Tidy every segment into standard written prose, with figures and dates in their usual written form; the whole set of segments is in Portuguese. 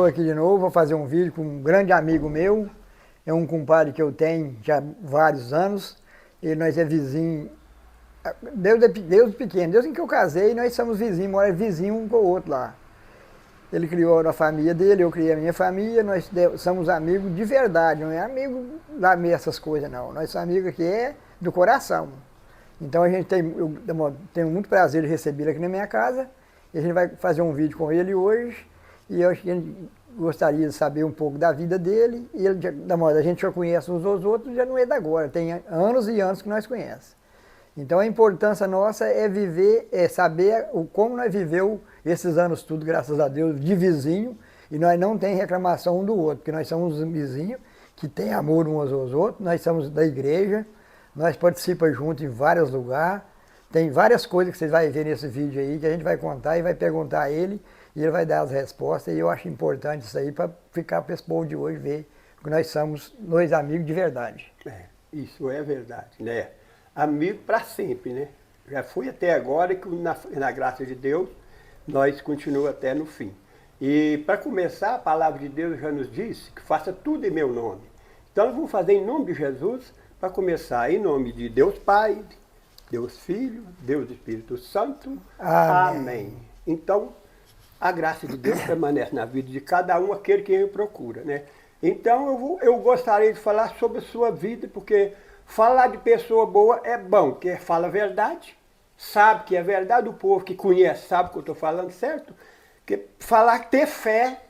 estou aqui de novo, vou fazer um vídeo com um grande amigo meu, é um compadre que eu tenho já há vários anos, e nós é vizinho, Deus pequeno, Deus em que eu casei, nós somos vizinhos, mora vizinho um com o outro lá. Ele criou a família dele, eu criei a minha família, somos amigos de verdade, não é amigo da essas coisas não, nós somos amigos que é do coração. Então eu tenho muito prazer de recebê-lo aqui na minha casa, e a gente vai fazer um vídeo com ele hoje, e eu gostaria de saber um pouco da vida dele, e ele, a gente já conhece uns aos outros, já não é da agora, tem anos e anos que nós conhecemos. Então a importância nossa é viver, é saber como nós viveu esses anos tudo, graças a Deus, de vizinho, e nós não tem reclamação um do outro, porque nós somos vizinhos que tem amor uns aos outros, nós somos da igreja, nós participamos juntos em vários lugares, tem várias coisas que vocês vão ver nesse vídeo aí, que a gente vai contar e vai perguntar a ele, e ele vai dar as respostas, e eu acho importante isso aí para ficar para esse povo de hoje ver que nós somos dois amigos de verdade. Isso é verdade, né? Amigo para sempre, né? Já fui até agora e na graça de Deus, nós continuamos até no fim. E para começar, a palavra de Deus já nos disse que faça tudo em meu nome. Então nós vamos fazer em nome de Jesus, para começar em nome de Deus Pai, Deus Filho, Deus Espírito Santo. Amém. Amém. Então, a graça de Deus permanece na vida de cada um, aquele que ele procura, né? Então eu gostaria de falar sobre a sua vida, porque falar de pessoa boa é bom, que fala a verdade, sabe que é verdade, o povo que conhece sabe que eu estou falando certo, que falar, ter fé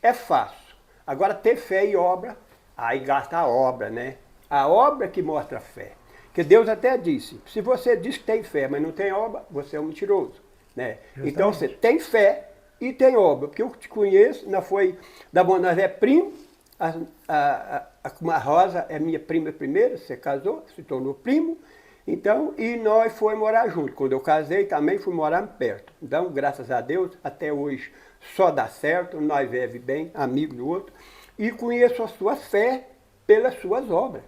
é fácil. Agora ter fé e obra, aí gasta a obra, né? A obra que mostra a fé. Que Deus até disse, se você diz que tem fé, mas não tem obra, você é um mentiroso, né? Então você tem fé e tem obra, porque eu te conheço, nós é primo, a Rosa é minha prima primeira, você casou, se tornou primo, então, e nós fomos morar juntos. Quando eu casei, também fui morar perto. Então, graças a Deus, até hoje só dá certo, nós vivemos bem, amigo do outro, e conheço a sua fé pelas suas obras,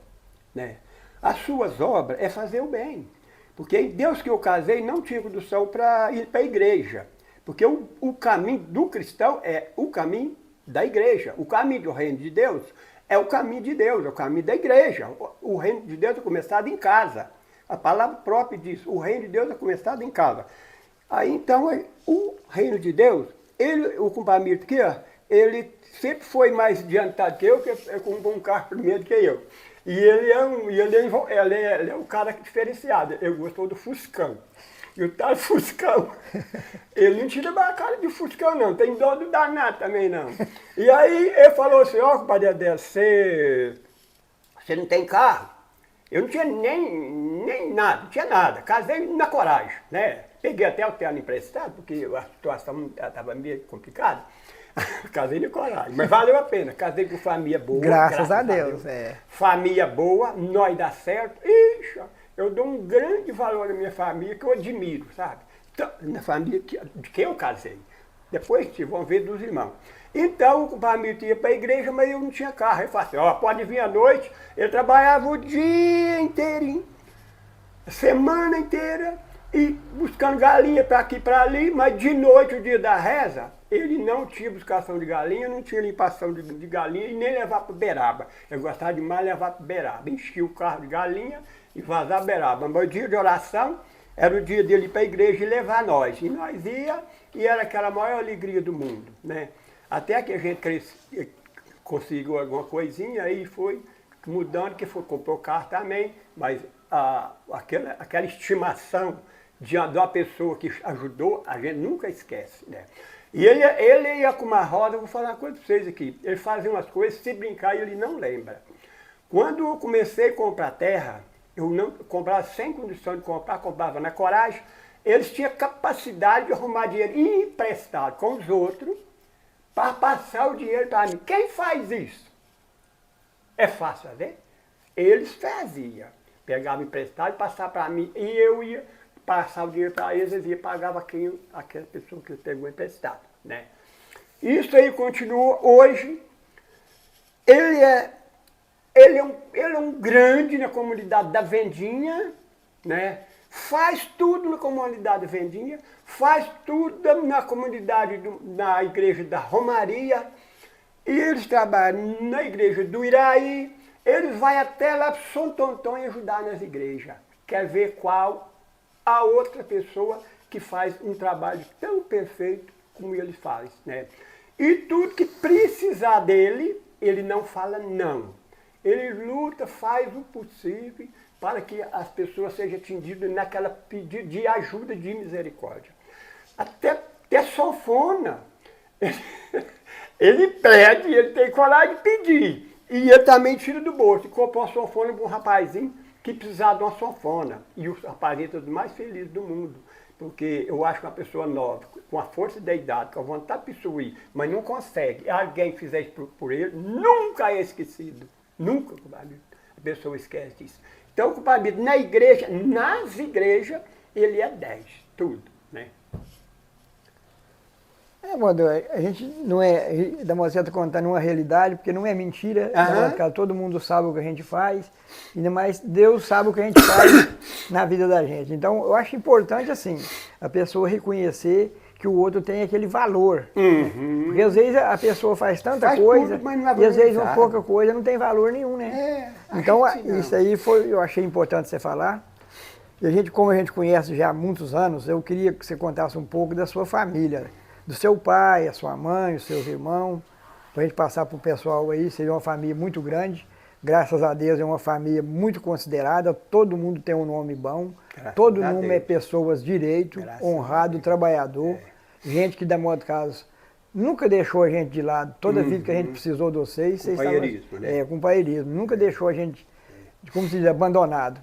né? As suas obras é fazer o bem, porque Deus que eu casei não tinha condição para ir para a igreja, porque o caminho do cristão é o caminho da igreja, o caminho do reino de Deus é o caminho de Deus, é o caminho da igreja. O reino de Deus é começado em casa. A palavra própria diz, o reino de Deus é começado em casa. Aí então, o reino de Deus, o companheiro aqui, ó, ele sempre foi mais adiantado que eu, que ele comprou um carro primeiro que eu. E ele é um cara diferenciado, ele gostou do Fuscão. E o tal Fuscão, ele não tira a cara de Fuscão não, tem dó do danado também não. E aí ele falou assim, ó, compadre Adélio, você não tem carro? Eu não tinha nem nada, não tinha nada, casei na coragem, né? Peguei até o terno emprestado, porque a situação estava meio complicada. Casei na coragem, mas valeu a pena, casei com família boa. Graças a Deus, é. Família boa, nós dá certo. Ixi, eu dou um grande valor na minha família, que eu admiro, sabe? Então, na família de quem eu casei. Depois vocês vão ver dos irmãos. Então, o família ia para a igreja, mas eu não tinha carro. Ele falou assim, ó, pode vir à noite. Ele trabalhava o dia inteirinho, a semana inteira, e buscando galinha para aqui e para ali, mas de noite, o dia da reza, ele não tinha buscação de galinha, não tinha limpação de galinha e nem levar para Beraba. Eu gostava demais de levar para Beraba. Enchia o carro de galinha e vazar para Beraba. Mas o dia de oração era o dia dele ir para a igreja e levar nós. E nós ia e era aquela maior alegria do mundo, né? Até que a gente conseguiu alguma coisinha, aí foi mudando, que comprou carro também, mas aquela estimação de uma pessoa que ajudou, a gente nunca esquece, né? E ele ia com uma roda, vou falar uma coisa para vocês aqui, ele fazia umas coisas, se brincar, ele não lembra. Quando eu comecei a comprar terra, eu não comprava sem condição de comprar, comprava na coragem, eles tinham capacidade de arrumar dinheiro emprestado com os outros, para passar o dinheiro para mim. Quem faz isso? É fácil fazer? Eles faziam. Pegavam emprestado e passavam para mim, e eu ia passar o dinheiro para eles iam pagar aquela pessoa que pegou emprestado, né? Isso aí continua hoje. Ele é um grande na comunidade da Vendinha, né? Faz tudo na comunidade da Vendinha, faz tudo na comunidade, na igreja da Romaria, E eles trabalham na igreja do Iraí, eles vão até lá para Santo Antônio ajudar nas igrejas. Quer ver qual a outra pessoa que faz um trabalho tão perfeito como ele faz, né? E tudo que precisar dele, ele não fala não. Ele luta, faz o possível para que as pessoas sejam atendidas naquela pedido de ajuda, de misericórdia. Até sanfona. Ele pede, ele tem coragem de pedir. E ele também tira do bolso e compra uma sanfona para um rapazinho que precisava de uma sanfona. E o rapazinho é o mais feliz do mundo. Porque eu acho que uma pessoa nova, com a força da idade, com a vontade de possuir, mas não consegue, alguém fizer isso por ele, nunca é esquecido. Nunca, compadre, a pessoa esquece disso. Então, compadre, na igreja, nas igrejas, ele é 10, tudo, né? Mano, a gente não é, da Moceta contando uma realidade, porque não é mentira, todo mundo sabe o que a gente faz, ainda mais Deus sabe o que a gente faz na vida da gente. Então, eu acho importante, assim, a pessoa reconhecer que o outro tem aquele valor. Né? Porque às vezes a pessoa faz tanta coisa, tudo, mas não é e às vezes uma pouca coisa não tem valor nenhum, né? Então, isso aí eu achei importante você falar. E a gente, como a gente conhece já há muitos anos, eu queria que você contasse um pouco da sua família, do seu pai, a sua mãe, os seus irmãos, para a gente passar para o pessoal aí. Seria uma família muito grande, graças a Deus é uma família muito considerada, todo mundo tem um nome bom, todo mundo é pessoas direito, honrado, trabalhador, gente que da modo de casa nunca deixou a gente de lado, toda vida que a gente precisou de vocês companheirismo, né? Companheirismo, nunca deixou a gente, como se diz, abandonado.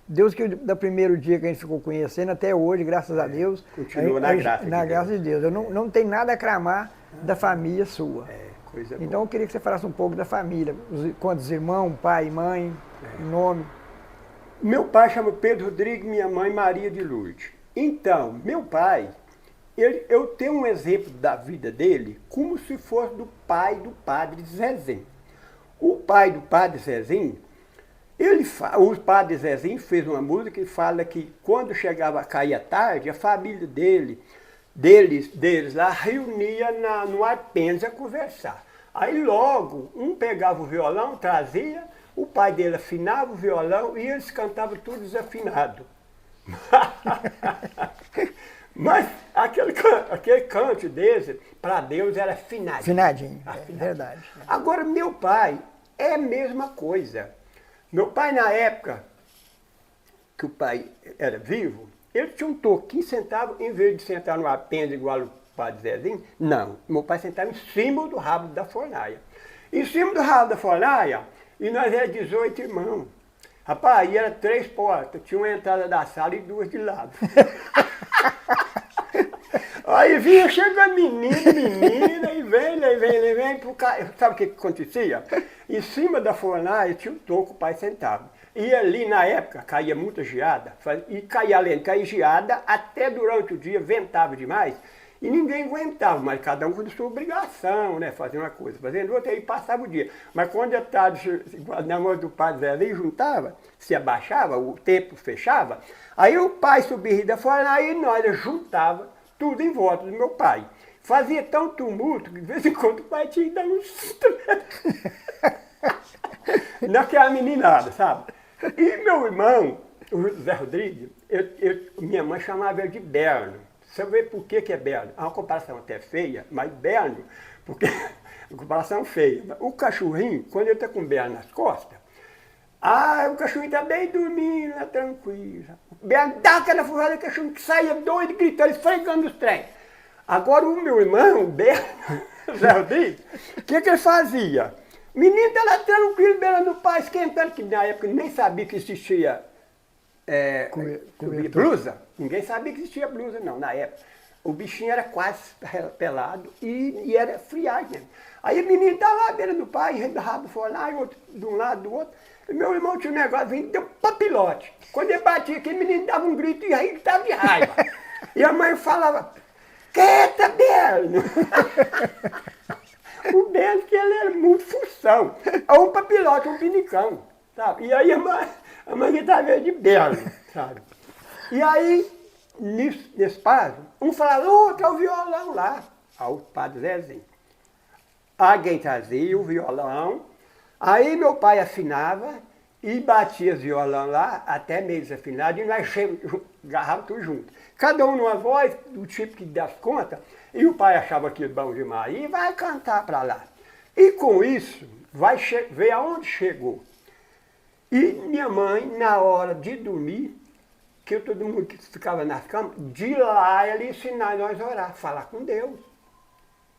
Deus que do primeiro dia que a gente ficou conhecendo até hoje, graças a Deus, continua na graça de Deus. Eu não tenho nada a clamar da família sua. Coisa então boa. Eu queria que você falasse um pouco da família, quantos irmãos, pai, mãe, nome. Meu pai chama Pedro Rodrigues, minha mãe Maria de Lourdes. Então, meu pai, eu tenho um exemplo da vida dele como se fosse do pai do padre Zezinho. O pai do padre Zezinho, o padre Zezinho fez uma música que fala que quando chegava a cair a tarde, a família deles lá reunia no Arpenz a conversar. Aí logo, um pegava o violão, trazia, o pai dele afinava o violão e eles cantavam tudo desafinado. Mas aquele canto desse, para Deus, era afinadinho. Afinadinho, é verdade. Agora, meu pai é a mesma coisa. Meu pai, na época que o pai era vivo, ele tinha um toquinho sentado, em vez de sentar no apêndice igual o padre Zezinho, não. Meu pai sentava em cima do rabo da fornalha. Em cima do rabo da fornalha, e nós éramos 18 irmãos. Rapaz, aí era 3 portas, tinha uma entrada da sala e 2 de lado. Aí vinha chegando menina, e vem, sabe o que acontecia? Em cima da fornalha tinha um toco, o pai sentava. E ali na época caía muita geada, e caía além de cair geada, até durante o dia ventava demais, e ninguém aguentava, mas cada um com sua obrigação, né? Fazendo uma coisa, fazendo outra, aí passava o dia. Mas quando a tarde, na mão do padre Zé ali, juntava, se abaixava, o tempo fechava, aí o pai subia da fornalha e nós juntava tudo em volta do meu pai. Fazia tão tumulto que de vez em quando o pai tinha que dar um susto naquela meninada, sabe? E meu irmão, o José Rodrigues, minha mãe chamava ele de Berno. Você vê por que é Berno? É uma comparação até feia, mas Berno, porque uma comparação feia. O cachorrinho, quando ele está com o Berno nas costas, o cachorrinho está bem dormindo, tranquilo. O Berno dá aquela furrada, o cachorrinho que saia doido, gritando, esfregando os trem. Agora o meu irmão, o Berno, José Rodrigues, o que ele fazia? O menino está lá tranquilo, beirando o pai, esquentando, que na época nem sabia que existia blusa. Ninguém sabia que existia blusa, não, na época. O bichinho era quase pelado e era friagem. Aí o menino está lá, beirando o pai, rabo fora, outro de um lado, do outro. E meu irmão tinha um negócio, vinha, deu papilote. Quando ele batia, aquele menino dava um grito e aí ele estava de raiva. E a mãe falava, quieta, Berno! O Berno, que ele era muito função. Um papilote, um pinicão, sabe? E aí a mãe estava de Berno, sabe? E aí, nesse padre, um falava, tá o violão lá. Aí o padre Zezinho. alguém trazia o violão, aí meu pai afinava e batia os violão lá, até meio desafinado, e nós agarrávamos tudo junto. Cada um numa voz, do tipo que dá conta, e o pai achava aquilo bom demais, e vai cantar para lá. E com isso, vai ver aonde chegou. E minha mãe, na hora de dormir, que todo mundo que ficava nas camas, de lá ela ensinar nós a orar, falar com Deus.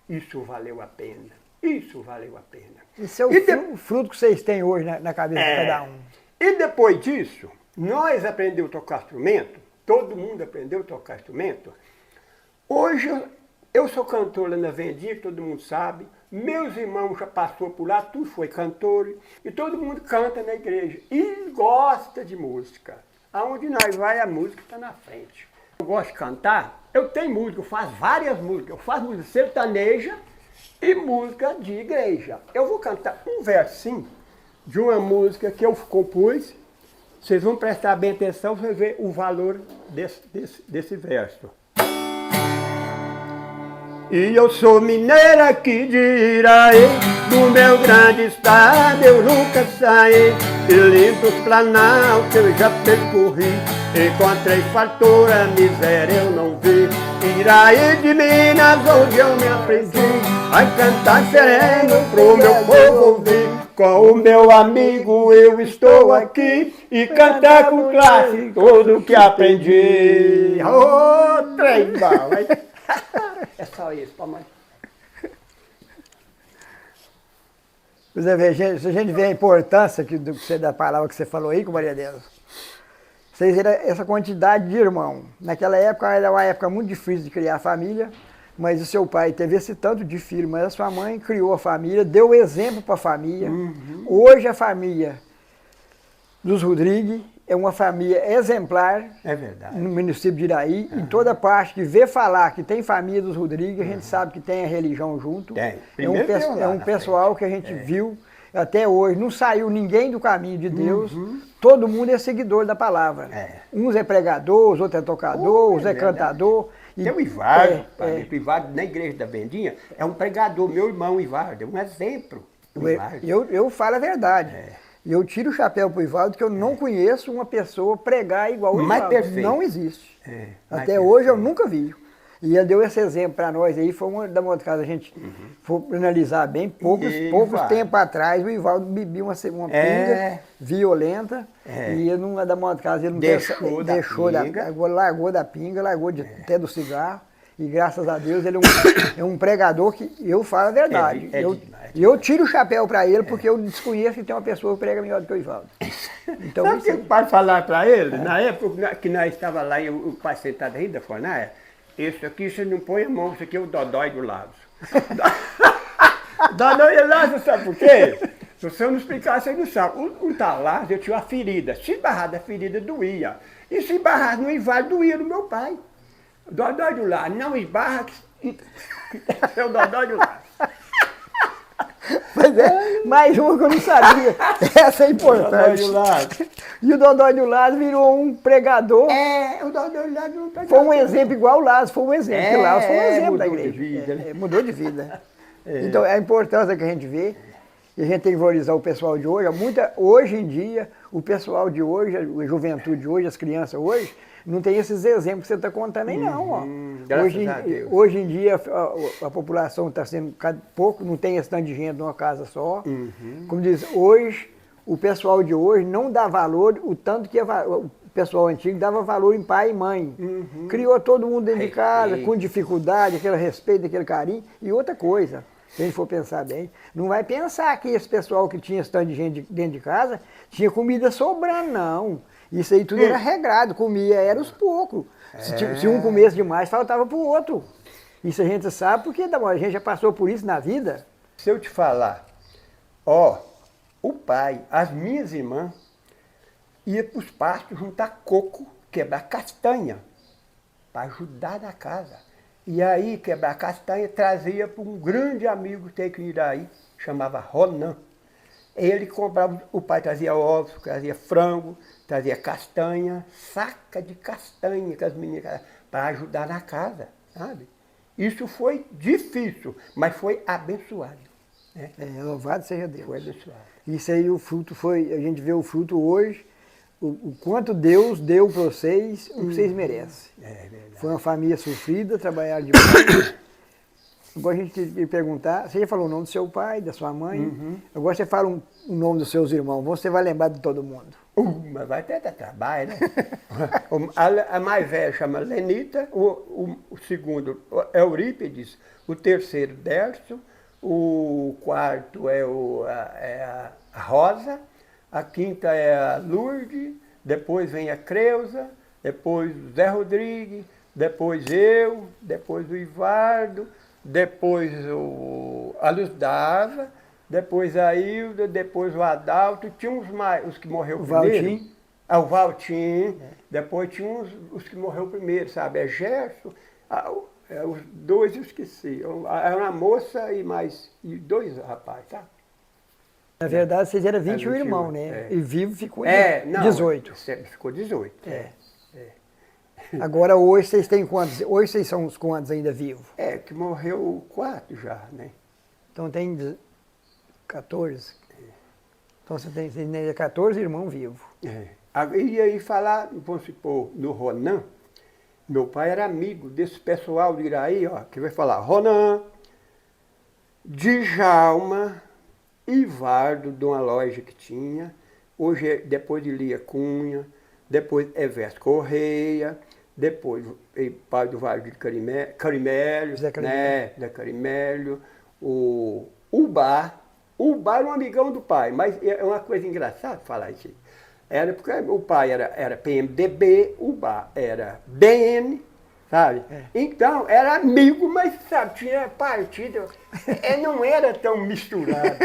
Isso valeu a pena. Isso valeu a pena. Isso é o fruto que vocês têm hoje na cabeça de cada um. E depois disso, nós aprendemos a tocar instrumento, todo mundo aprendeu a tocar instrumento. Hoje eu sou cantor lá na Vendinha, que todo mundo sabe. Meus irmãos já passou por lá, tudo foi cantor. E todo mundo canta na igreja. E gosta de música. Aonde nós vai, a música está na frente. Eu gosto de cantar, eu tenho música, eu faço várias músicas. Eu faço música sertaneja e música de igreja. Eu vou cantar um versinho de uma música que eu compus. Vocês vão prestar bem atenção, vocês vão ver o valor desse verso. E eu sou mineiro aqui de Iraí, do meu grande estado eu nunca saí. E lindos planaltos eu já percorri, encontrei fartura, miséria eu não vi. Iraí de Minas, onde eu me aprendi a cantar sereno pro meu povo ouvir. Com o meu amigo eu estou aqui e cantar com classe tudo que aprendi. Ô, trem bom, hein? É só isso, papai. Se a gente vê a importância da palavra que você falou aí, com Maria Deus, vocês viram essa quantidade de irmão. Naquela época era uma época muito difícil de criar família, mas o seu pai teve esse tanto de filho, mas a sua mãe criou a família, deu exemplo para a família. Uhum. Hoje a família dos Rodrigues é uma família exemplar. É verdade. No município de Iraí, em toda parte que vê falar que tem família dos Rodrigues, a gente sabe que tem a religião junto. Tem. É um pessoal que a gente viu até hoje, não saiu ninguém do caminho de Deus, todo mundo é seguidor da palavra. Uns é pregador, outros é tocador, uns é cantador. Tem o Ivardo, o Ivardo na igreja da Vendinha, é um pregador, meu irmão Ivardo, é um exemplo. Eu falo a verdade. E eu tiro o chapéu pro Ivaldo, que eu não conheço uma pessoa pregar igual o Ivaldo. Não existe. Até hoje eu nunca vi. E ele deu esse exemplo para nós aí, foi uma da casa, a gente for analisar bem, poucos tempos atrás o Ivaldo bebia uma pinga violenta, e numa da casa ele não deixou largou da pinga, largou até do cigarro. E graças a Deus ele é um pregador que eu falo a verdade. Eu tiro o chapéu para ele porque eu desconheço que tem uma pessoa que prega melhor do que o Ivaldo. Então, sabe o que o pai falar para ele? Na época que nós estávamos lá e o pai sentado aí da fornalha, isso aqui você não põe a mão, isso aqui é o Dodói do Lázaro. Dodói do Lázaro, sabe por quê? Se você não explicar, você não sabe. O Lázaro, eu tinha uma ferida. Se barrar da ferida, doía. E se barrar no Ivaldo, doía no meu pai. Dodói do Lázaro, não esbarra, que é o Dodói do Lázaro. Mas mais uma que eu não sabia. Essa é importante. E o Dodói do Lázaro virou um pregador. O Dodói do Lázaro virou um pregador. Foi um exemplo igual o Lázaro, foi um exemplo. O Lázaro foi um exemplo da igreja. De vida, né? Mudou de vida. Então, é a importância que a gente vê. E a gente tem que valorizar o pessoal de hoje. Hoje em dia, o pessoal de hoje, a juventude de hoje, as crianças hoje, não tem esses exemplos que você está contando aí, não. Ó. Hoje em dia, a população está sendo pouco, não tem esse tanto de gente numa casa só. Como diz, hoje, o pessoal de hoje não dá valor, o tanto que o pessoal antigo dava valor em pai e mãe. Criou todo mundo dentro de casa, com dificuldade, aquele respeito, aquele carinho. E outra coisa, se a gente for pensar bem, não vai pensar que esse pessoal que tinha esse tanto de gente dentro de casa tinha comida sobrando, não. Isso aí tudo era regrado, comia, era os poucos. Se um comesse demais, faltava para o outro. Isso a gente sabe porque a gente já passou por isso na vida. Se eu te falar, o pai, as minhas irmãs, ia para os pastos juntar coco, quebrar castanha, para ajudar na casa. E aí, quebrar castanha, trazia para um grande amigo que tem que ir aí, chamava Ronan. Ele comprava, o pai trazia ovos, trazia frango, trazia castanha, saca de castanha que as meninas, para ajudar na casa, sabe? Isso foi difícil, mas foi abençoado. né? Louvado seja Deus. Foi abençoado. Isso aí, o fruto foi, a gente vê o fruto hoje, o quanto Deus deu para vocês, o que vocês merecem. É verdade. Foi uma família sofrida, trabalharam demais. Agora a gente tem que perguntar, você já falou o nome do seu pai, da sua mãe, agora você fala o nome dos seus irmãos, você vai lembrar de todo mundo. Mas vai até dar trabalho, né? A mais velha chama Lenita, o segundo é Eurípides, o terceiro Dércio, o quarto é a Rosa, a quinta é a Lourdes, depois vem a Creuza, depois o Zé Rodrigues, depois eu, depois o Ivardo, depois a Luz Dava, depois a Hilda, depois o Adalto, tinha uns mais, os que morreu primeiro. Valtim. O Valtim, depois tinha os que morreu primeiro, sabe? É Gerson, os dois eu esqueci. Era uma moça e dois rapazes, tá? Na verdade, vocês eram 21 21, irmãos, né? é. E vivo ficou Não, 18. Ficou 18. Agora hoje vocês têm quantos? Hoje vocês são os quantos ainda vivos? Que morreu 4 já, né? Então tem 14. Então você tem 14 irmãos vivos. E aí falar, vamos supor, no Ronan, meu pai era amigo desse pessoal de Iraí, ó, que vai falar Ronan, Djalma, Ivardo, de uma loja que tinha, hoje depois de Lia Cunha, depois Everto Correia, depois pai do Vale de Carimélio, Zé Carimélio. né? Zé Carimélio, o Bar era um amigão do pai, mas é uma coisa engraçada falar isso aí. Era porque o pai era PMDB, o Bar era BN, sabe? Então, era amigo, mas, sabe, tinha partido, não era tão misturado.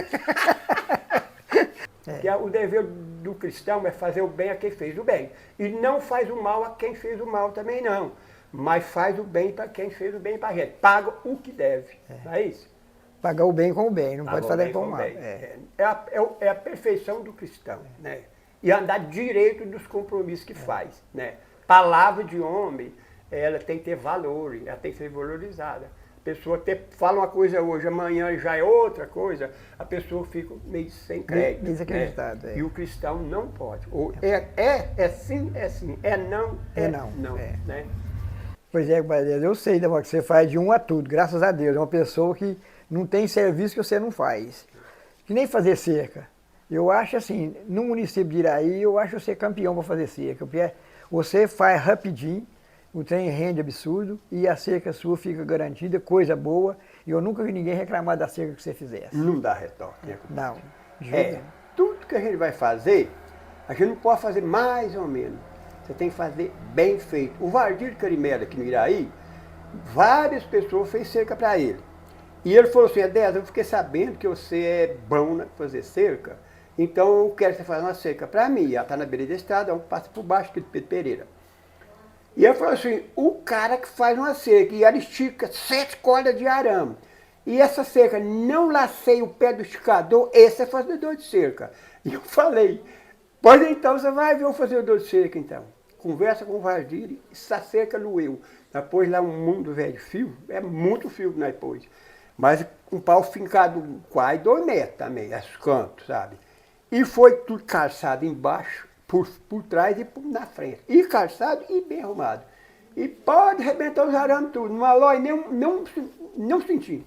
Que o dever do cristão é fazer o bem a quem fez o bem. E não faz o mal a quem fez o mal também não. Mas faz o bem para quem fez o bem para a gente. Paga o que deve. Não é isso? Pagar o bem com o bem, não pode fazer com o mal. É a perfeição do cristão, né? E andar direito dos compromissos que faz, né? Palavra de homem, ela tem que ter valor, ela tem que ser valorizada. A pessoa fala uma coisa hoje, amanhã já é outra coisa, a pessoa fica meio sem crédito. Desacreditado. Né? E o cristão não pode. Ou é sim, é não, não. Né? Pois é, eu sei, que você faz de um a tudo, graças a Deus. É uma pessoa que não tem serviço que você não faz. Que nem fazer cerca. Eu acho assim, no município de Iraí, eu acho você campeão para fazer cerca. Porque você faz rapidinho, o trem rende absurdo e a cerca sua fica garantida, coisa boa. E eu nunca vi ninguém reclamar da cerca que você fizesse. Não dá retorno. Né? Não. Tudo que a gente vai fazer, a gente não pode fazer mais ou menos. Você tem que fazer bem feito. O Vardir de Carimela, aqui no Iraí, várias pessoas fez cerca para ele. E ele falou assim, Edésio, eu fiquei sabendo que você é bom na fazer cerca, então eu quero que você faça uma cerca para mim. Ela está na beira da estrada, passa por baixo aqui do Pedro Pereira. E ele falou assim, o cara que faz uma cerca, e ela estica 7 cordas de arame, e essa cerca não laceia o pé do esticador, esse é fazedor de cerca. E eu falei, pois então você vai ver o fazedor de cerca então. Conversa com o Vardir, essa cerca doeu. Depois lá um mundo velho de fio, é muito fio que nós pôs. Mas um pau fincado quase 2 metros também, os cantos, sabe? E foi tudo calçado embaixo, por trás e na frente. E calçado e bem arrumado. E pode arrebentar os arames tudo, não alói não sentindo.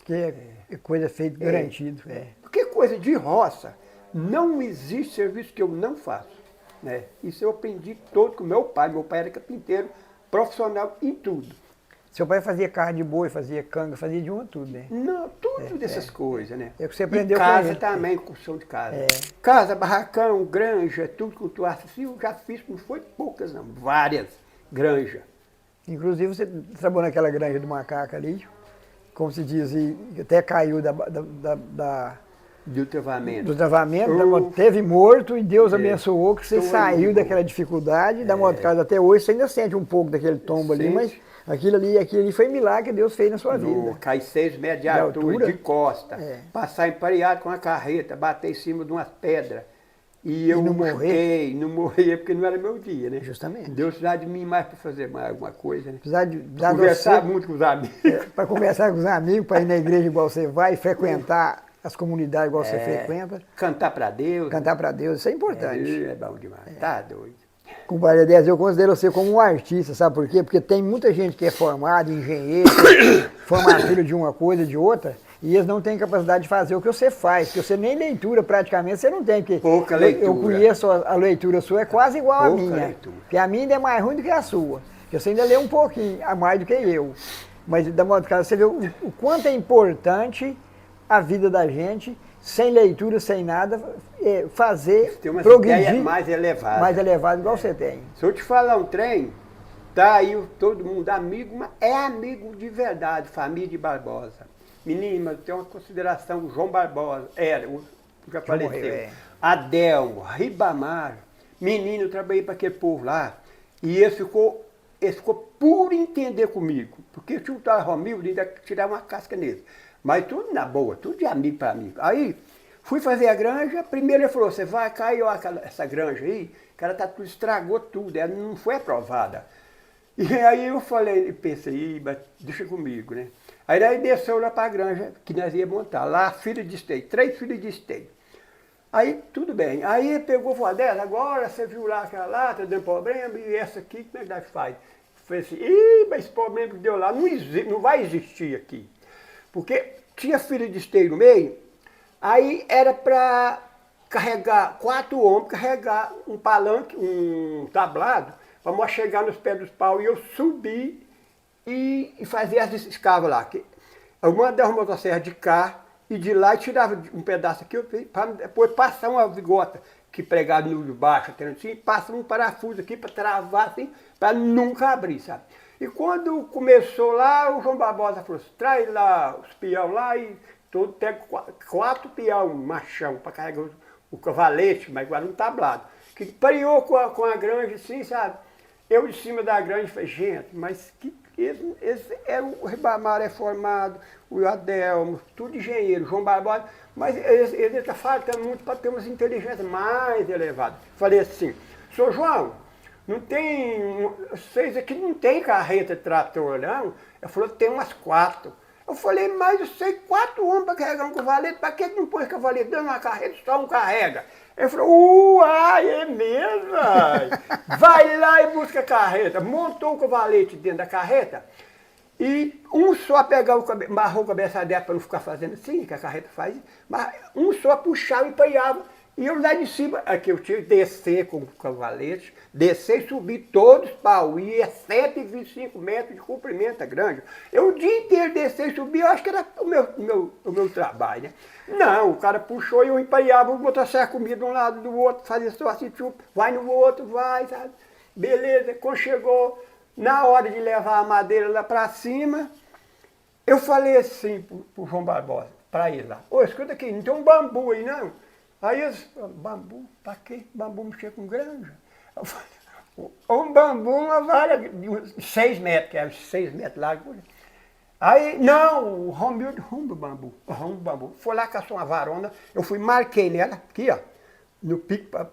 Que é coisa feita garantido. Porque coisa de roça, não existe serviço que eu não faço. Né? Isso eu aprendi todo com meu pai. Meu pai era carpinteiro, profissional em tudo. Seu pai fazia carne de boi, fazia canga, fazia de uma tudo, né? Não, tudo dessas coisas, né? É o que você aprendeu e com casa ele. também, construção de casa. Casa, barracão, granja, tudo com tu assim, eu já fiz, não foi poucas não, várias granjas. Inclusive você trabalhou naquela granja do macaco ali, como se diz, e até caiu Do travamento. Do travamento, teve morto e Deus abençoou que você saiu daquela dificuldade, da modo caso até hoje você ainda sente um pouco daquele tombo ali, mas aquilo ali foi milagre que Deus fez na sua vida. Cair 6 metros de altura, de costa, passar empareado com a carreta, bater em cima de umas pedras. E eu não morrer? não morria porque não era meu dia, né? Justamente. Deus precisava de mim mais para fazer mais alguma coisa, né? Precisar de Conversar muito com os amigos. Para conversar com os amigos, para ir na igreja igual você vai, frequentar as comunidades igual você frequenta. Cantar para Deus. Cantar para Deus, isso é importante. É bom demais. Tá doido. Compadre Edésio, eu considero você como um artista, sabe por quê? Porque tem muita gente que é formada, engenheiro, formatura de uma coisa, de outra, e eles não têm capacidade de fazer o que você faz, porque você nem leitura praticamente, você não tem. Porque pouca leitura. Eu conheço a leitura sua, é quase igual Pouca à minha. leitura. Porque a minha ainda é mais ruim do que a sua. Porque você ainda lê um pouquinho, a mais do que eu. Mas, da modo que você vê o quanto é importante a vida da gente, sem leitura, sem nada, fazer, Tem uma progredir ideia mais elevada. mais elevado igual você tem. Se eu te falar um trem, tá aí todo mundo amigo, mas é amigo de verdade, família de Barbosa. Menino, eu tenho uma consideração, João Barbosa, o que faleceu. morreu, Adelmo, Ribamar, menino, eu trabalhei para aquele povo lá, e esse ficou por entender comigo, porque se o tal Romildo ainda tirava uma casca nele. Mas tudo na boa, tudo de amigo para amigo. Aí, fui fazer a granja, primeiro ele falou, você vai, caiu essa granja aí, o cara estragou tudo, ela não foi aprovada. E aí eu falei, pensei, mas deixa comigo, né? Aí daí desceu lá para a granja, que nós ia montar, lá filho de esteio, 3 filhos de esteio. Aí, tudo bem. Aí ele pegou e falou, Adela, agora você viu lá aquela lá, tá dando problema, e essa aqui, como é que nós faz? Eu falei assim, mas esse problema que deu lá não vai existir aqui. Porque tinha filho de esteio no meio, aí era para carregar, 4 homens, carregar um palanque, um tablado, para chegar nos pés dos pau e eu subir e fazer as escavas lá. Eu mandava uma motosserra de cá e de lá e tirava um pedaço aqui, para depois passar uma vigota que pregava no de baixo, assim, passa um parafuso aqui para travar assim, para nunca abrir, sabe? E quando começou lá, o João Barbosa falou assim, traz lá os peão lá e todo pega 4 peão machão para carregar o cavalete, mas agora um tablado. Que pareou com a granja assim, sabe? Eu de cima da granja falei, gente, mas esse era o Ribamar é formado, o Adelmo, tudo engenheiro, João Barbosa, mas ele está faltando muito para ter umas inteligências mais elevadas. Falei assim, senhor João, não tem, vocês aqui não tem carreta de trator, não? Ele falou que tem umas 4. Eu falei, mas eu sei 4 homens para carregar um cavalete, para que não põe cavalete dando uma carreta, só um carrega? Ele falou, uai, é mesmo? Vai lá e busca a carreta. Montou o cavalete dentro da carreta e um só pegava amarrou o cabeça dela para não ficar fazendo assim, que a carreta faz, mas um só puxava e paiava. E eu lá de cima, aqui eu tinha que descer com o cavalete, descer e subir todos os pau, e é 125 metros de comprimento a granja. Eu o dia inteiro descer e subir, eu acho que era o meu trabalho, né? Não, o cara puxou e eu empaiava, botou a comida de um lado do outro, fazia só assim, tipo, vai no outro, vai, sabe? Beleza, quando chegou na hora de levar a madeira lá para cima, eu falei assim pro João Barbosa, para ele lá, ô, escuta aqui, não tem um bambu aí não? Aí eles falaram, bambu, para quê? Bambu mexer com granja? Eu falei, um bambu, uma vara de 6 metros, que era 6 metros largo. Aí, não, o Romildo arruma o bambu. Foi lá, caçou uma varona, eu fui, marquei nela, aqui ó, no pico,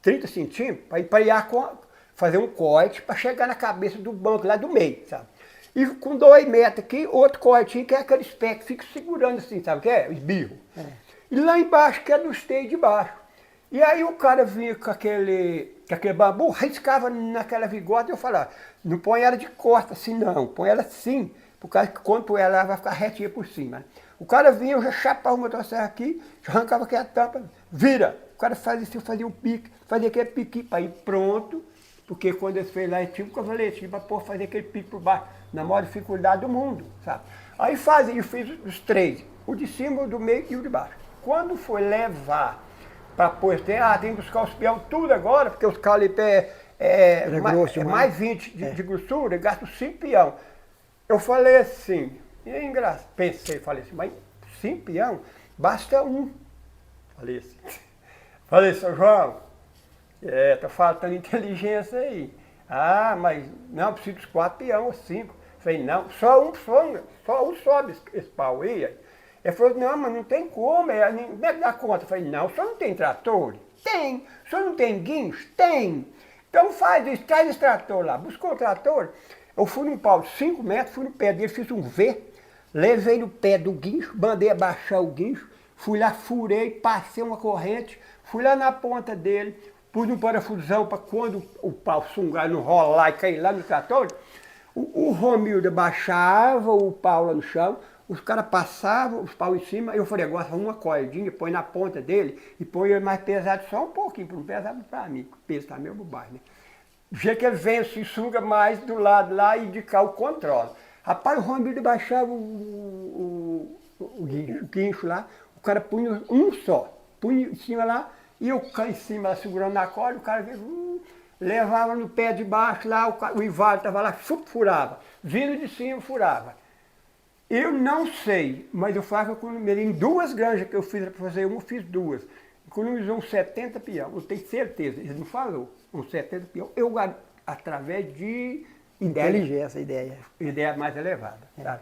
30 centímetros, para empaiar, fazer um corte, para chegar na cabeça do banco lá do meio, sabe? E com 2 metros aqui, outro cortinho, que é aquele pé que fica segurando assim, sabe o que é? Esbirro. E lá embaixo, que é do esteio de baixo. E aí o cara vinha com aquele bambu, riscava naquela vigota e eu falava, não põe ela de costa assim não, põe ela assim, por causa que quando põe ela vai ficar retinha por cima. O cara vinha, eu já chapava o motosserra aqui, já arrancava aquela tampa, vira. O cara fazia assim, fazia um pique, fazia aquele pique para ir pronto, porque quando ele fez lá, ele tinha um cavaletinho para fazer aquele pique por baixo, na maior dificuldade do mundo, sabe? Aí fazia, eu fiz os 3, o de cima, o do meio e o de baixo. Quando foi levar para pôr, tem que buscar os peão tudo agora, porque os calipé mais 20 de grossura, gasto 5 peão. Eu falei assim, e engraçado, falei assim, mas 5 peão, basta um. Falei, seu João, tá faltando inteligência aí. Ah, mas não, preciso dos 4 peão ou 5. Falei, não, só um sobe esse pau aí. Ele falou, não, mas não tem como, como é que dá conta? Eu falei, não, só não tem trator. Tem. O senhor não tem guincho? Tem. Então faz isso, traz esse trator lá. Buscou o trator, eu fui num pau de 5 metros, fui no pé dele, fiz um V, levei no pé do guincho, mandei abaixar o guincho, fui lá, furei, passei uma corrente, fui lá na ponta dele, pus um parafusão para quando o pau sungar, não rolar e cair lá no trator, o Romildo abaixava o pau lá no chão, os caras passavam os pau em cima, eu falei, agora uma cordinha, põe na ponta dele e põe ele mais pesado só um pouquinho, para não pesar para mim, o peso tá meio bobagem, né? Do jeito que ele vence e suga mais do lado lá e de cá o controla. Rapaz, o Romildo baixava o guincho lá, o cara punha um só, punha em cima lá, e eu cá em cima lá, segurando na corda, o cara levava no pé de baixo lá, o Ivaldo estava lá, furava, vindo de cima, furava. Eu não sei, mas eu falava com em 2 granjas que eu fiz para fazer uma, eu fiz 2. Economizou uns 70 peão, eu tenho certeza, ele não falou, uns 70 peão, eu através de Inteligência, ideia. Ideia mais elevada, sabe?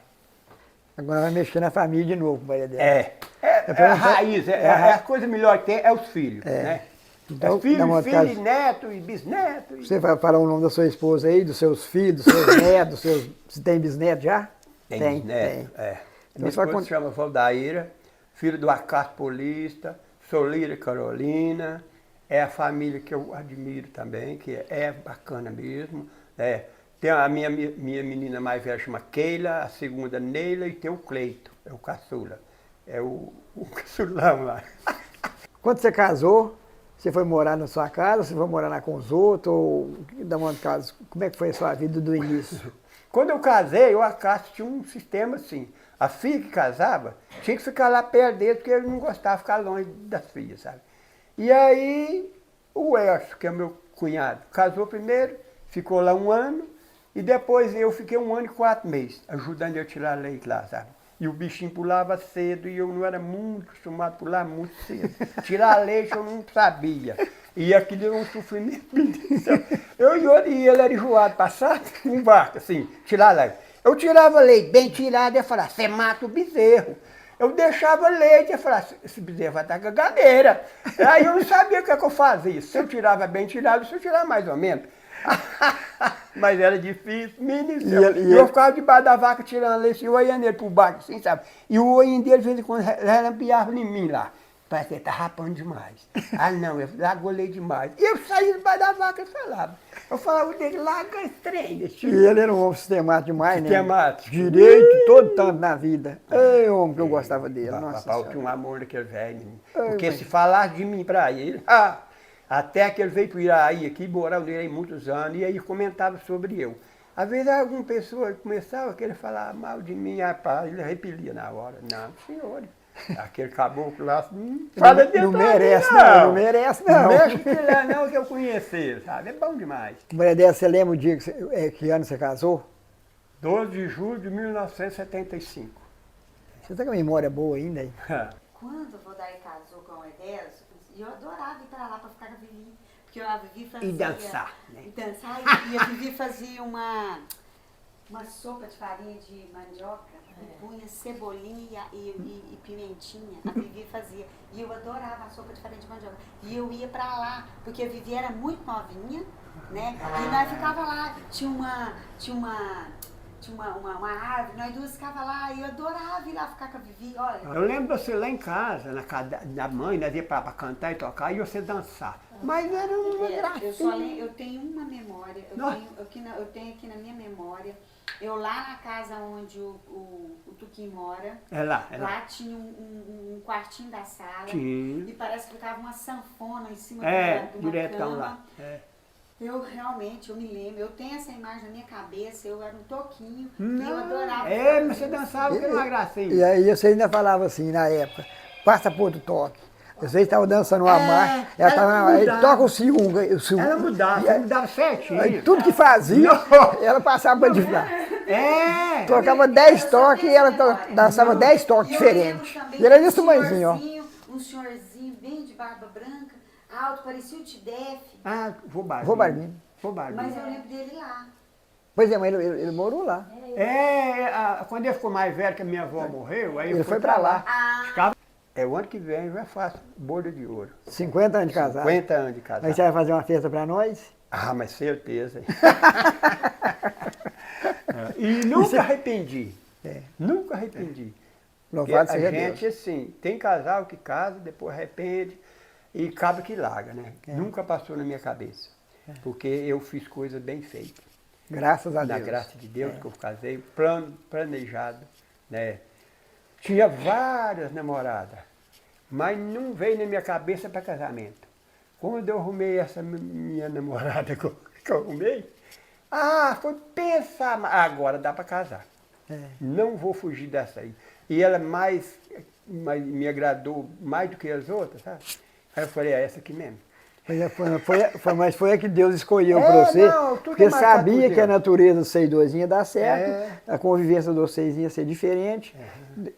Agora vai mexer na família de novo, com a ideia dela. É a raiz, a coisa melhor que tem é os filhos, né? Então, é filho, caso, e neto, e bisneto. Você vai falar o nome da sua esposa aí, dos seus filhos, dos seus netos, você tem bisneto já? Tem bisneto, Tem. Minha esposa se chama Valdaíra, filho do Acácio Paulista, Solíria Carolina, é a família que eu admiro também, que é bacana mesmo. Tem a minha menina mais velha, chama Keila, a segunda Neila, e tem o Cleito, é o caçula. É o caçulão lá. Quando você casou, você foi morar na sua casa, você foi morar lá com os outros, ou como é que foi a sua vida do início? Quando eu casei, o Acácio tinha um sistema assim, a filha que casava tinha que ficar lá perto dele, porque ele não gostava de ficar longe das filhas, sabe? E aí, o Elcio, que é meu cunhado, casou primeiro, ficou lá 1 ano, e depois eu fiquei 1 ano e 4 meses, ajudando ele a tirar leite lá, sabe? E o bichinho pulava cedo e eu não era muito acostumado a pular muito cedo. Tirar leite eu não sabia. E aquilo era um sofrimento. Eu e ele era enjoado, passar um barco, assim, tirar leite. Eu tirava leite bem tirado e ia falar, você mata o bezerro. Eu deixava leite e falava, esse bezerro vai estar cagadeira. Aí eu não sabia o que eu fazia. Se eu tirava bem tirado, se eu tirava mais ou menos. Mas era difícil, eu ficava debaixo da vaca tirando leite, eu ia nele pro barco, assim, sabe? E o olhinho dele, de vez em quando, relampeava em mim lá. Parece que ele tá rapando demais. Ah, não, eu largolei demais. E eu saía debaixo da vaca e falava. Eu falava dele, larga esse trem. E ele era um homem sistemático demais, né? Sistemático. Direito, todo tanto na vida. Ei, homem, que eu gostava dele. Nossa Papai, eu tinha um amor daquele velho. Porque se falasse de mim pra ele, até que ele veio para o Iraí aqui, morava no Iraí muitos anos, e aí comentava sobre eu. Às vezes alguma pessoa começava a querer falar mal de mim, rapaz, ele repelia na hora. Não, senhor, aquele caboclo lá, fala de não merece não, não merece não. Não mexe com ele lá não, que eu conhecer, sabe? É bom demais. Maria Déia, você lembra o dia que ano você casou? 12 de julho de 1975. Você tá com a memória boa ainda aí? Quando o Valdair casou com a Edélia, eu adorava ir para lá para ficar com a Vivi, porque a Vivi fazia... E dançar, né? E dançar, e a Vivi fazia uma sopa de farinha de mandioca, e punha cebolinha e pimentinha, a Vivi fazia. E eu adorava a sopa de farinha de mandioca. E eu ia para lá, porque a Vivi era muito novinha, né? E nós ficava lá, tinha uma árvore, nós duas ficava lá, e eu adorava ir lá ficar com a Vivi, olha. Eu lembro de você lá em casa, na casa da mãe, nós ia para cantar e tocar, e você dançar. Mas era uma gracinha. Eu tenho uma memória, eu tenho aqui na minha memória, eu lá na casa onde o Tuquim mora, lá tinha um quartinho da sala, e parece que ficava uma sanfona em cima de uma cama. Lá. Eu realmente, eu me lembro, eu tenho essa imagem na minha cabeça, eu era um toquinho, e eu adorava. Mas você dançava com uma gracinha. E aí você ainda falava assim, na época, passa por outro toque. Vocês estavam dançando uma marcha, ela toca o ciúme. Ela mudava certinho. Aí, tudo que fazia, ela passava para adivinhar. Tocava 10 toques e ela dançava 10 toques diferentes. E era desse tamanhozinho, ó. Um senhorzinho bem de barba branca, alto, parecia o Tidef. Vobardinho. Mas eu lembro dele lá. Pois é, mas ele morou lá. Quando ele ficou mais velho, que a minha avó morreu, aí ele foi para lá. O ano que vem eu já faço boda de ouro. 50 anos de casado. 50 anos de casado. Aí você vai fazer uma festa para nós? Ah, mas certeza. E nunca arrependi. Nunca arrependi. Louvado Porque seja a gente, Deus. assim, tem casal que casa, depois arrepende e acaba que larga, né? Nunca passou na minha cabeça. Porque eu fiz coisas bem feitas. Graças a Na Deus. graça de Deus que eu casei, planejado, né? Tinha várias namoradas, mas não veio na minha cabeça para casamento. Quando eu arrumei essa minha namorada que eu arrumei, foi pensar, agora dá para casar. Não vou fugir dessa aí. E ela me agradou mais do que as outras, sabe? Aí eu falei, é essa aqui mesmo. Mas foi a que Deus escolheu para você, não, tudo porque é marcado por sabia que a Deus. natureza dos vocês dois ia dar certo, a convivência de vocês ia ser diferente.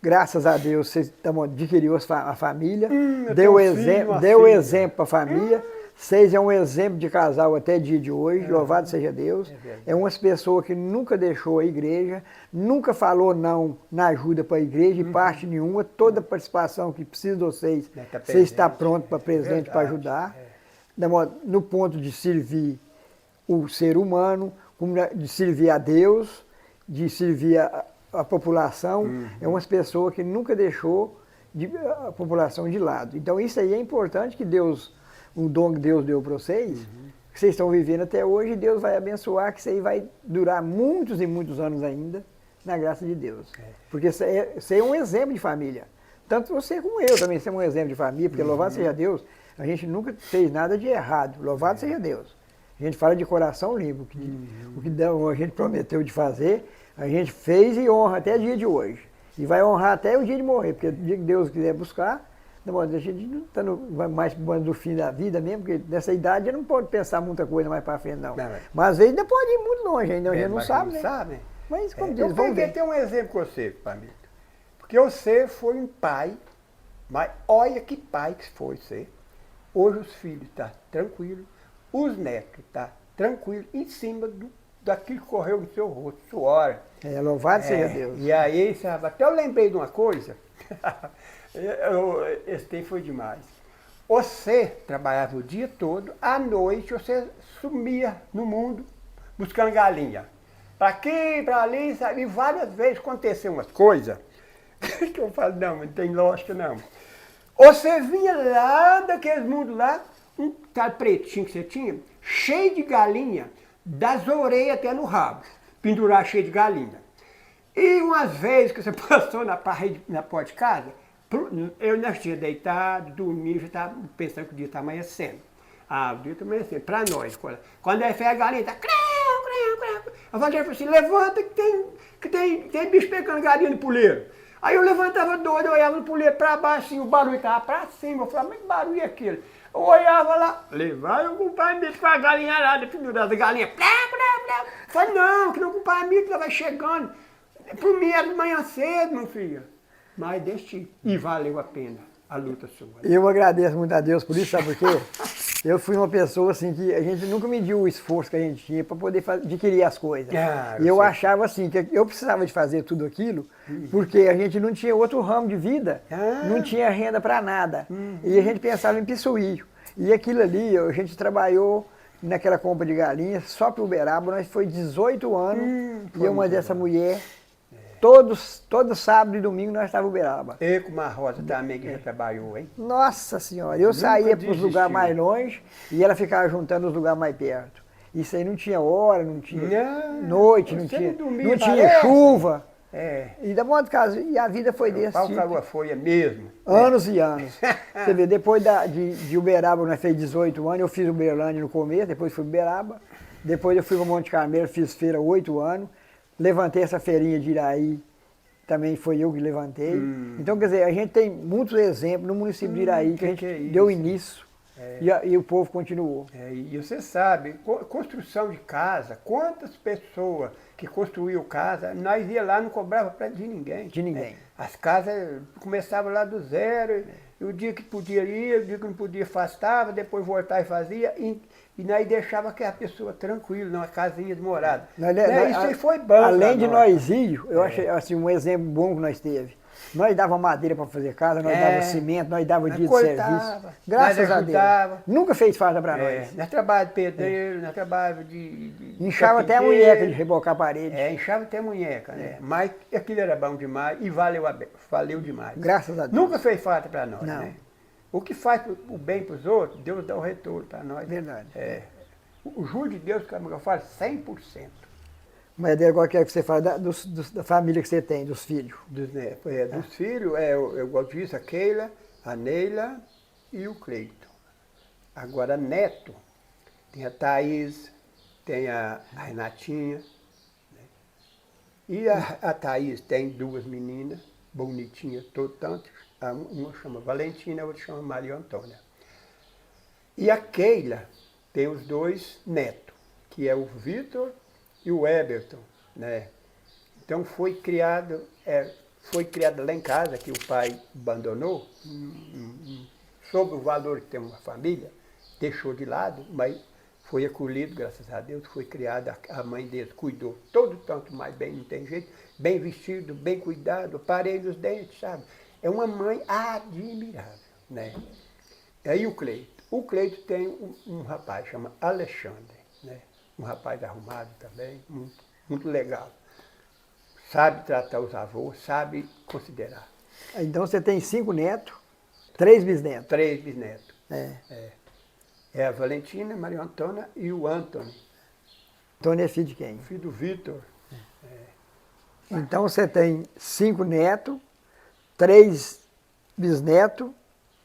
Graças a Deus, vocês adquiriu a família, eu deu tenho um filho, uma deu filha. exemplo para a família. Vocês é um exemplo de casal até dia de hoje, louvado seja Deus. É umas pessoas que nunca deixou a igreja, nunca falou não na ajuda para a igreja, de parte nenhuma. Toda participação que precisa de vocês, você está pronto para presente, para ajudar. No ponto de servir o ser humano, de servir a Deus, de servir a população. É umas pessoas que nunca deixou a população de lado. Então isso aí é importante que Deus, o dom que Deus deu para vocês, que vocês estão vivendo até hoje, Deus vai abençoar, que isso aí vai durar muitos e muitos anos ainda, na graça de Deus. Porque você é um exemplo de família. Tanto você como eu também somos um exemplo de família, porque louvado seja Deus, a gente nunca fez nada de errado, louvado seja Deus. A gente fala de coração limpo, o que a gente prometeu de fazer, a gente fez e honra até o dia de hoje. E vai honrar até o dia de morrer, porque o dia que Deus quiser buscar, a gente não está mais no fim da vida mesmo, porque nessa idade a gente não pode pensar muita coisa mais para frente, não. Mas às vezes ainda pode ir muito longe, ainda a gente não sabe, né? Sabe? Mas como diz, Eu vamos peguei ver. ter um exemplo com você, Pamito. Porque você foi um pai, mas olha que pai que foi você. Hoje os filhos estão tranquilos, os netos estão tranquilos, em cima daquilo que correu no seu rosto, suor. Louvado seja Deus. E aí, sabe, até eu lembrei de uma coisa, esse tempo foi demais. Você trabalhava o dia todo, à noite você sumia no mundo buscando galinha. Para aqui, para ali, sabe? E várias vezes aconteceu umas coisas que eu falo, não tem lógica não. Você vinha lá daqueles mundos lá, um tal pretinho que você tinha, cheio de galinha, das orelhas até no rabo, pendurar cheio de galinha. E umas vezes que você passou na porta de casa, eu não tinha deitado, dormindo, já estava pensando que o dia está amanhecendo. O dia está amanhecendo, para nós. Quando aí fez a galinha, está creu, creu, creu. A Vandinha falou assim, levanta que tem bicho pegando galinha no puleiro. Aí eu levantava doido, eu olhava no puleiro para baixo, assim, o barulho estava para cima. Eu falava, mas que barulho é aquele? Eu olhava lá, levava o compadre com a galinharada pendurada, a galinha, plá, plá, plá. Eu falei, não, que não, compadre, que ela vai chegando. Por mim era de manhã cedo, meu filho. Mas deixei. E valeu a pena a luta sua. Eu agradeço muito a Deus por isso, sabe por quê? Eu fui uma pessoa assim que a gente nunca mediu o esforço que a gente tinha para poder adquirir as coisas. E eu achava assim que eu precisava de fazer tudo aquilo porque a gente não tinha outro ramo de vida, não tinha renda para nada. E a gente pensava em pissuí. E aquilo ali, a gente trabalhou naquela compra de galinhas só para Uberaba, nós foi 18 anos e uma dessa mulher. Todo sábado e domingo nós estávamos em Uberaba. Eu com uma Rosa também que já trabalhou, hein? Nossa Senhora, eu saía para os lugares mais longe e ela ficava juntando os lugares mais perto. Isso aí não tinha hora, não tinha noite, não tinha chuva. E da modo caso, e a vida foi desse Pau tipo. caiu a folha mesmo. Anos e anos. Você vê, depois de Uberaba, nós fez 18 anos, eu fiz Uberlândia no começo, depois fui Uberaba. Depois eu fui para Monte Carmelo, fiz feira 8 anos. Levantei essa feirinha de Iraí, também foi eu que levantei. Então, quer dizer, a gente tem muitos exemplos no município de Iraí que a gente deu início e o povo continuou. E você sabe, construção de casa, quantas pessoas que construíam casa, nós ia lá, não cobrava para de ninguém. De ninguém. As casas começavam lá do zero, e o dia que podia ir, o dia que não podia afastava, depois voltava e fazia. E nós deixava que a pessoa tranquila, numa casinha de morada. Isso aí foi bom. Além de nós ir, eu achei assim, um exemplo bom que nós teve. Nós dava madeira para fazer casa, nós dava cimento, nós dava dia de cortava, serviço. Graças nós a Deus. ajudava. Nunca fez falta para nós. Nós trabalhávamos de pedreiro, nós trabalhávamos de Inchava até a carpinteiro. munheca de rebocar a parede. Inchava até a munheca, né? Mas aquilo era bom demais e valeu demais. Graças a Deus. Nunca fez falta para nós, Não. né? O que faz o bem para os outros, Deus dá o retorno para nós. Verdade. O juro de Deus, como eu falo, 100%. Mas agora eu quero que você fale da família que você tem, dos filhos. Dos netos. Dos filhos, eu gosto disso, a Keila, a Neila e o Cleiton. Agora, neto, tem a Thaís, tem a Renatinha. Né? E a Thaís tem 2 meninas, bonitinhas, tanto. Uma chama Valentina, a outra chama Maria Antônia. E a Keila tem os 2 netos, que é o Vitor e o Eberton, né? Então foi criado lá em casa, que o pai abandonou, soube o valor que tem uma família, deixou de lado, mas foi acolhido, graças a Deus, foi criado, a mãe dele cuidou todo tanto mais bem, não tem jeito, bem vestido, bem cuidado, aparelho os dentes, sabe? É uma mãe admirável, né? Aí o Cleito tem um rapaz, chama Alexandre, né? Um rapaz arrumado também, muito legal. Sabe tratar os avós, sabe considerar. Então você tem 5 netos, 3 bisnetos. 3 bisnetos. É. A Valentina, a Maria Antônia e o Antônio. Antônio é filho de quem? Filho do Vitor. Então você tem 5 netos, 3 bisnetos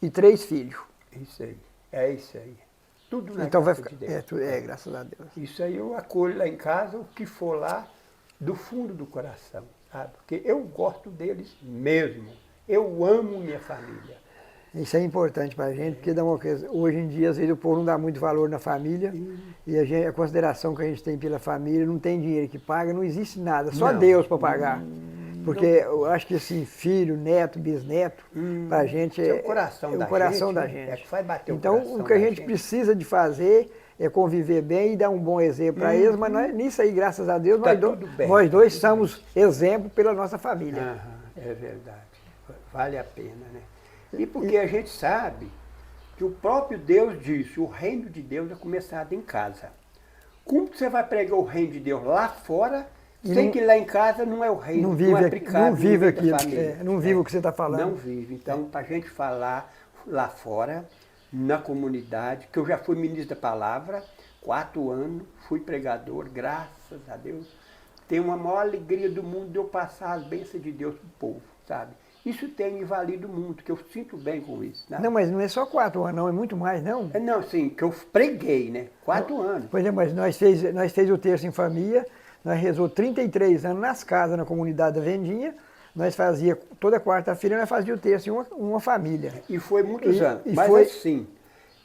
e 3 filhos. Isso aí. É isso aí. Tudo na Então vai graça ficar. de Deus. Graças a Deus. Isso aí eu acolho lá em casa, o que for lá, do fundo do coração, sabe? Porque eu gosto deles mesmo. Eu amo minha família. Isso é importante para a gente, porque dá uma coisa, hoje em dia, às vezes, o povo não dá muito valor na família, e a consideração que a gente tem pela família, não tem dinheiro que paga, não existe nada, só Não. Deus para pagar. Porque eu acho que assim, filho, neto, bisneto, para a gente é o coração da gente, da né? gente. É que faz bater o então, coração o que a da gente gente. precisa de fazer é conviver bem e dar um bom exemplo para eles, mas nisso aí, graças a Deus, Tá tudo bem. nós dois somos exemplo pela nossa família. Aham, é verdade. Vale a pena, né? E porque a gente sabe que o próprio Deus disse, o reino de Deus é começado em casa. Como que você vai pregar o reino de Deus lá fora, sem que lá em casa não é o reino, não vive, é aplicado não vive no meio da aquilo, família, não vive o que você está falando. Não vive. Então, para a gente falar lá fora, na comunidade, que eu já fui ministro da palavra, 4 anos, fui pregador, graças a Deus. Tenho uma maior alegria do mundo de eu passar as bênçãos de Deus para o povo, sabe? Isso tem me valido muito, que eu sinto bem com isso. Né? Não, mas não é só 4 anos, não, é muito mais, não. Não, sim, que eu preguei, né? 4 anos. Pois é, mas nós fez o terço em família, nós rezou 33 anos nas casas, na comunidade da Vendinha, nós fazia, toda quarta-feira nós fazia o terço em uma família. E foi muitos anos, e mas foi- assim,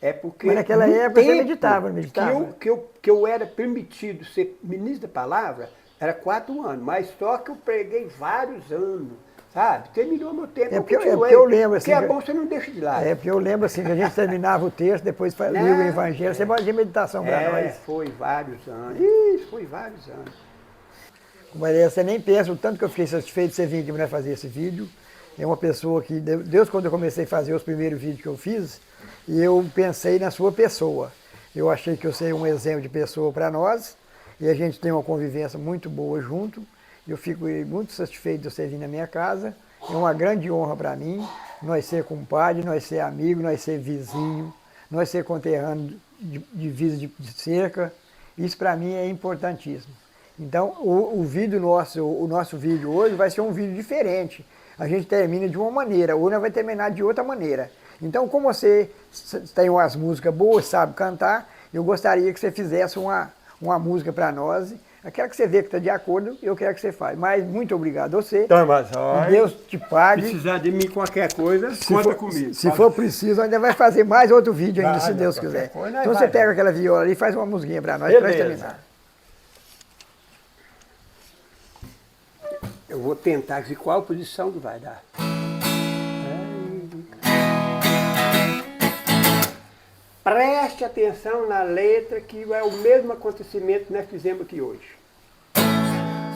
é porque Mas naquela no época você tempo meditava, não meditava? Que eu era permitido ser ministro da palavra, era 4 anos, mas só que eu preguei vários anos, sabe? Terminou meu tempo, É porque eu continuei. lembro, assim, Que é que- bom, você não deixa de lado. É, porque eu lembro assim, que a gente terminava o terço, depois lia o evangelho, você fazia meditação para nós. Foi vários anos. Isso, foi vários anos. Maria, você nem pensa o tanto que eu fiquei satisfeito de você vir aqui para fazer esse vídeo. É uma pessoa que, Deus, quando eu comecei a fazer os primeiros vídeos que eu fiz, e eu pensei na sua pessoa. Eu achei que você é um exemplo de pessoa para nós, e a gente tem uma convivência muito boa junto. Eu fico muito satisfeito de você vir na minha casa. É uma grande honra para mim, nós ser compadre, nós ser amigo, nós ser vizinho, nós ser conterrâneo de divisa de cerca. Isso para mim é importantíssimo. Então, o nosso vídeo hoje vai ser um vídeo diferente. A gente termina de uma maneira, ou nós vai terminar de outra maneira. Então, como você tem umas músicas boas, sabe cantar, eu gostaria que você fizesse uma música para nós. Aquela que você vê que está de acordo, eu quero que você faça. Mas muito obrigado a você. Então, mas Que Deus te pague. precisar de mim qualquer coisa, conta comigo. Se for preciso, ainda vai fazer mais outro vídeo ainda, Vai, se Deus qualquer quiser. coisa, nós Então você vai. pega aquela viola ali e faz uma musiquinha para nós, para nós Beleza. terminar. Eu vou tentar ver qual posição que vai dar. Preste atenção na letra, que é o mesmo acontecimento que nós fizemos aqui hoje.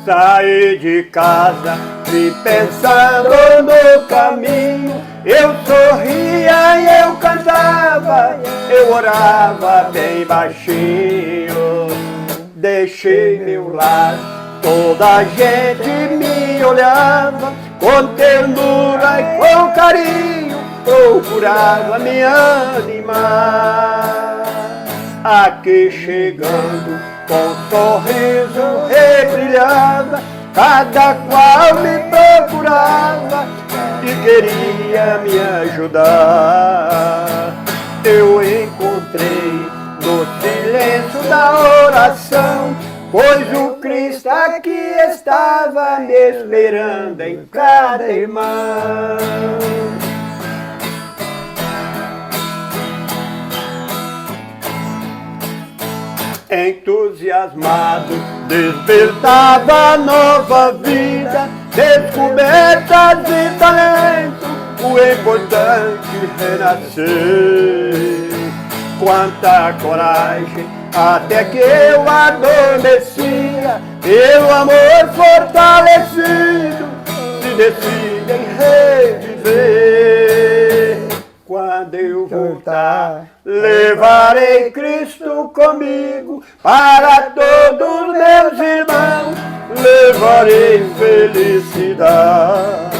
Saí de casa e pensando no caminho, eu sorria e eu cantava, eu orava bem baixinho. Deixei meu lar, toda a gente me olhava com ternura e com carinho, procurava me animar. Aqui chegando, com sorriso rebrilhava, cada qual me procurava e queria me ajudar. Eu encontrei no silêncio da oração, pois o Cristo aqui estava me esperando em cada irmão. Entusiasmado, despertava nova vida, descobertas e talento, o importante renascer. Quanta coragem, até que eu adormecia, meu amor fortalecido se decide em reviver. Quando eu voltar, levarei Cristo comigo para todos meus irmãos, levarei felicidade.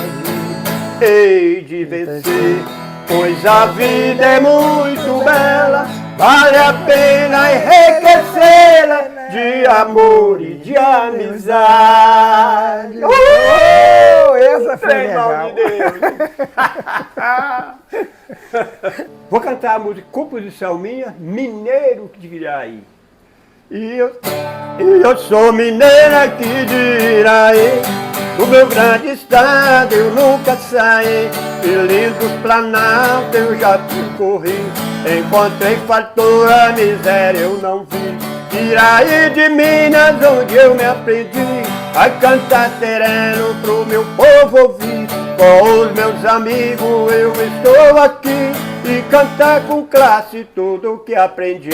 Hei de vencer, pois a vida é muito bela, vale a pena enriquecê-la de amor e de amizade. Essa foi legal. De Deus. Vou cantar a música, composição minha, Mineiro de Iraí. E eu sou mineiro aqui de Iraí, do meu grande estado eu nunca saí, e lindos planaltos eu já percorri, encontrei fartura, miséria eu não vi. Iraí de Minas, onde eu me aprendi a cantar sereno pro meu povo ouvir. Com os meus amigos eu estou aqui e cantar com classe tudo que aprendi.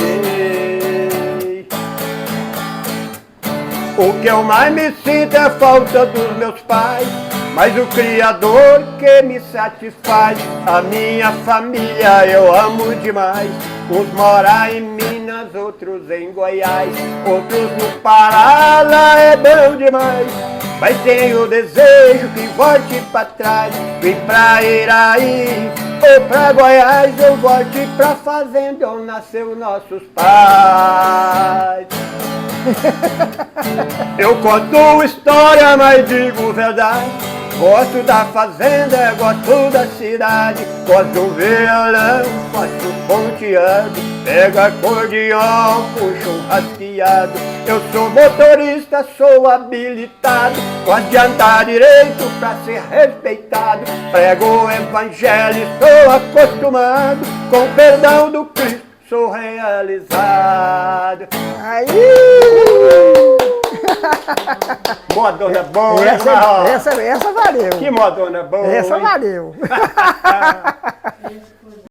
O que eu mais me sinto é a falta dos meus pais, mas o Criador que me satisfaz. A minha família eu amo demais, uns moram em Minas, outros em Goiás, outros no Pará, lá é bom demais. Mas tenho o desejo que volte pra trás, vem pra Iraí ou pra Goiás, eu volte pra fazenda onde nasceu nossos pais. Eu conto história, mas digo verdade. Gosto da fazenda, gosto da cidade. Gosto do violão, gosto ponteado. Pega acordeão, puxo um rasqueado. Eu sou motorista, sou habilitado. Gosto de andar direito pra ser respeitado. Prego o evangelho, estou acostumado. Com o perdão do Cristo sou realizado. Aí! Modona boa, essa valeu. Que modona boa. Essa hein? valeu.